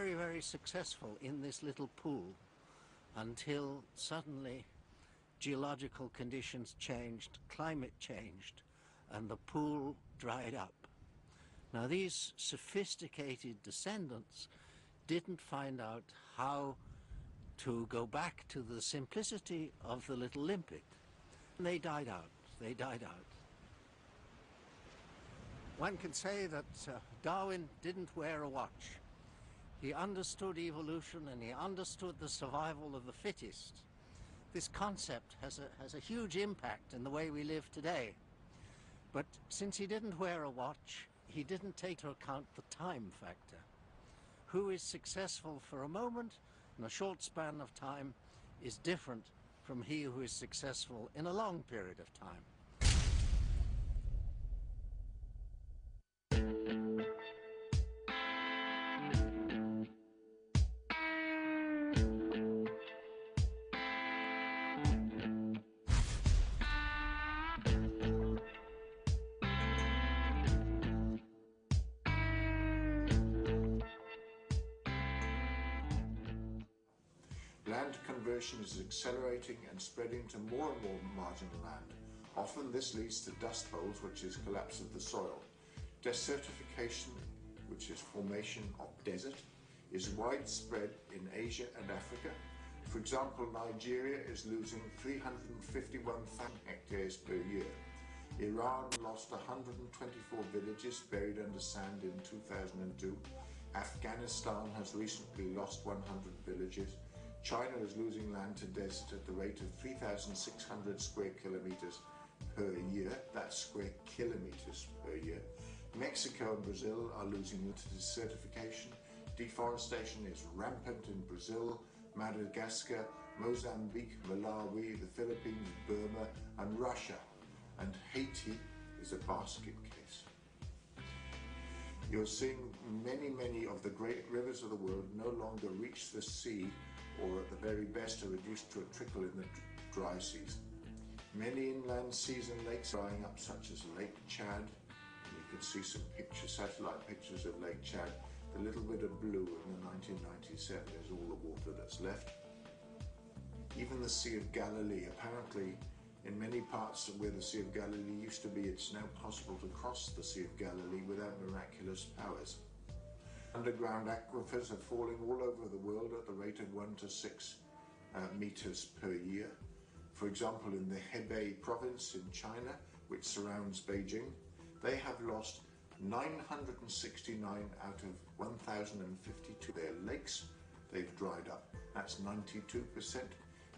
very, very successful in this little pool until suddenly geological conditions changed, climate changed, and the pool dried up. Now, these sophisticated descendants didn't find out how to go back to the simplicity of the little limpet. And they died out. They died out. One can say that Darwin didn't wear a watch. He understood evolution and he understood the survival of the fittest. This concept has a huge impact in the way we live today. But since he didn't wear a watch, he didn't take into account the time factor. Who is successful for a moment in a short span of time is different from he who is successful in a long period of time. Land conversion is accelerating and spreading to more and more marginal land. Often this leads to dust bowls, which is collapse of the soil. Desertification, which is formation of desert, is widespread in Asia and Africa. For example, Nigeria is losing 351,000 hectares per year. Iran lost 124 villages buried under sand in 2002. Afghanistan has recently lost 100 villages. China is losing land to desert at the rate of 3,600 square kilometers per year. That's square kilometers per year. Mexico and Brazil are losing to desertification. Deforestation is rampant in Brazil, Madagascar, Mozambique, Malawi, the Philippines, Burma, and Russia. And Haiti is a basket case. You're seeing many of the great rivers of the world no longer reach the sea, or at the very best are reduced to a trickle in the dry season. Many inland seas and lakes are drying up, such as Lake Chad. And you can see some pictures, satellite pictures of Lake Chad. The little bit of blue in the 1997 is all the water that's left. Even the Sea of Galilee, apparently in many parts of where the Sea of Galilee used to be, it's now possible to cross the Sea of Galilee without miraculous powers. Underground aquifers are falling all over the world at the rate of 1 to 6 meters per year. For example, in the Hebei province in China, which surrounds Beijing, they have lost 969 out of 1,052 their lakes. They've dried up. That's 92%.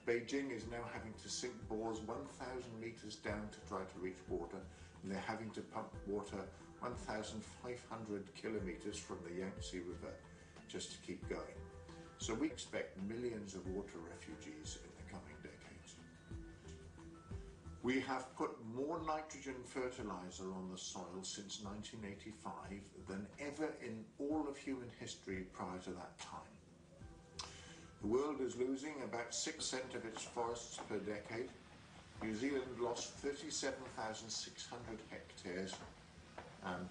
Beijing is now having to sink bores 1,000 meters down to try to reach water, and they're having to pump water 1,500 kilometers from the Yangtze River just to keep going. So we expect millions of water refugees in the coming decades. We have put more nitrogen fertilizer on the soil since 1985 than ever in all of human history prior to that time. The world is losing about 6% of its forests per decade. New Zealand lost 37,600 hectares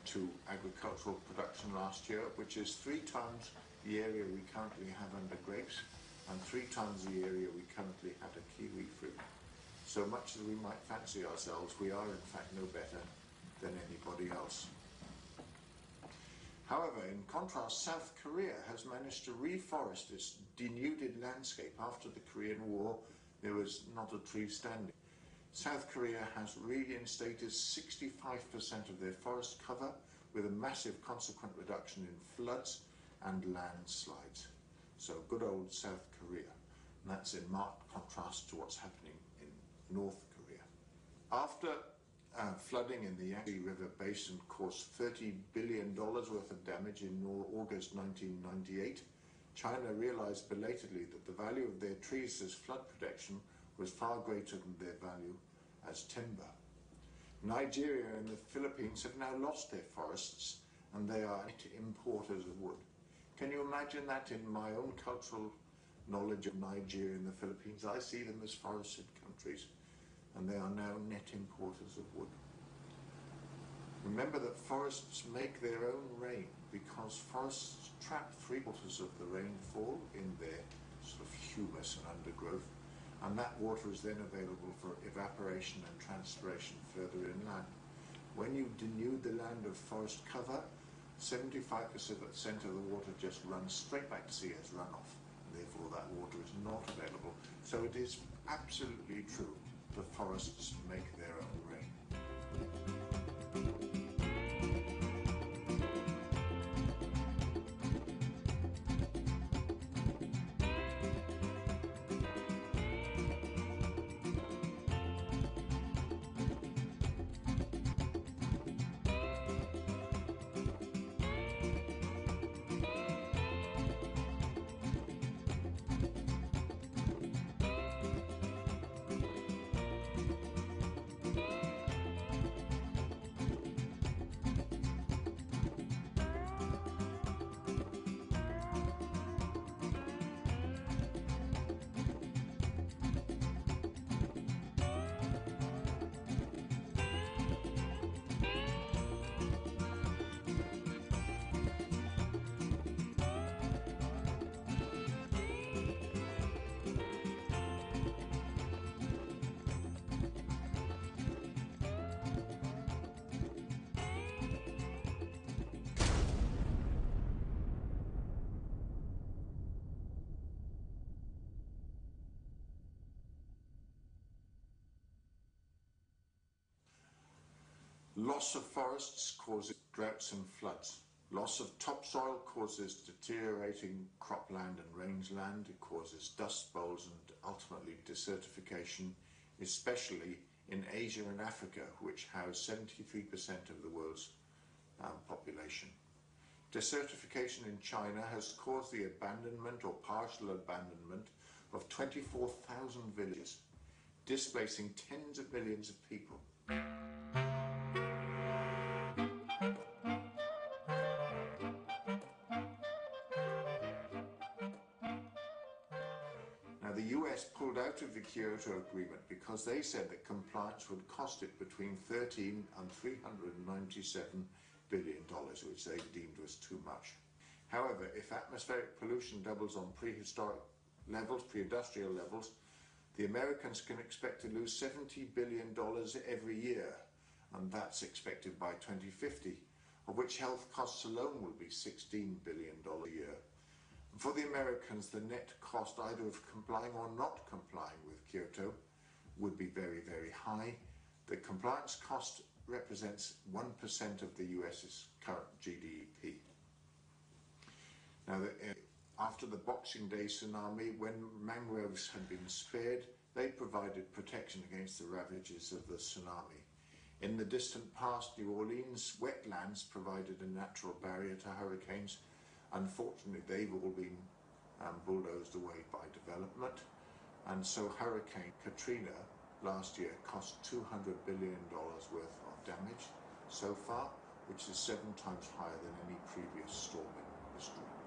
to agricultural production last year, which is 3 times the area we currently have under grapes and 3 times the area we currently have a kiwi fruit. So much as we might fancy ourselves, we are in fact no better than anybody else. However, in contrast, South Korea has managed to reforest its denuded landscape. After the Korean War, there was not a tree standing. South Korea has reinstated 65% of their forest cover, with a massive consequent reduction in floods and landslides. So good old South Korea. And that's in marked contrast to what's happening in North Korea. After flooding in the Yangtze River Basin caused $30 billion worth of damage in August 1998, China realized belatedly that the value of their trees as flood protection was far greater than their value as timber. Nigeria and the Philippines have now lost their forests, and they are net importers of wood. Can you imagine that? In my own cultural knowledge of Nigeria and the Philippines, I see them as forested countries, and they are now net importers of wood. Remember that forests make their own rain. because forests trap 3/4 of the rainfall in their sort of humus and undergrowth, and that water is then available for evaporation and transpiration further inland. When you denude the land of forest cover, 75% of the water just runs straight back to sea as runoff, and therefore that water is not available. So it is absolutely true, the forests make their own rain. Loss of forests causes droughts and floods. Loss of topsoil causes deteriorating cropland and rangeland. It causes dust bowls and ultimately desertification, especially in Asia and Africa, which house 73% of the world's population. Desertification in China has caused the abandonment or partial abandonment of 24,000 villages, displacing tens of millions of people. Now, the US pulled out of the Kyoto Agreement because they said that compliance would cost it between $13 and $397 billion, which they deemed was too much. However, if atmospheric pollution doubles on prehistoric levels, pre-industrial levels, the Americans can expect to lose $70 billion every year, and that's expected by 2050, of which health costs alone will be $16 billion a year. For the Americans, the net cost either of complying or not complying with Kyoto would be very, very high. The compliance cost represents 1% of the US's current GDP. Now, after the Boxing Day tsunami, when mangroves had been spared, they provided protection against the ravages of the tsunami. In the distant past, New Orleans wetlands provided a natural barrier to hurricanes. Unfortunately, they've all been bulldozed away by development, and so Hurricane Katrina last year cost $200 billion worth of damage so far, which is 7 times higher than any previous storm in history.